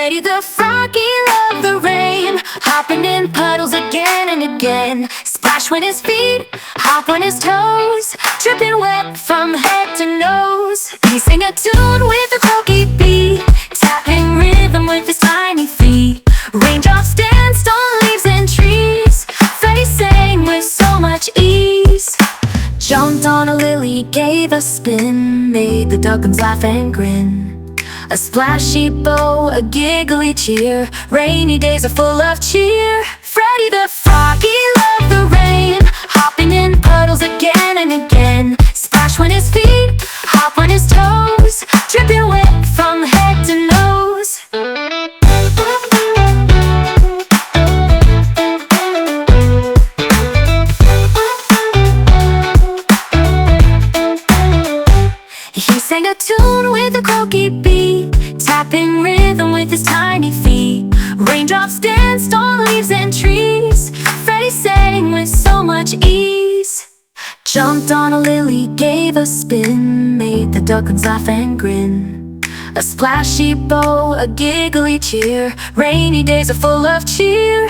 Freddy the Froggy loved the rain, hopping in puddles again and again. Splash when his feet hop on his toes, dripping wet from head to nose. He sang a tune with a croaky beat, tapping rhythm with his tiny feet. Raindrops danced on leaves and trees, Freddy sang with so much ease. Jumped on a lily, gave a spin, made the ducklings laugh and grin. A splashy bow, a giggly cheer, rainy days are full of cheer. Freddy the Froggy loved the rain, hopping in puddles again and again. Splash when his feet hop on his toes, dripping wet from head to nose. He sang a tune with a croaky beat, tapping rhythm with his tiny feet. Raindrops danced on leaves and trees, Freddy sang with so much ease. Jumped on a lily, gave a spin, made the ducklings laugh and grin. A splashy bow, a giggly cheer, rainy days are full of cheer.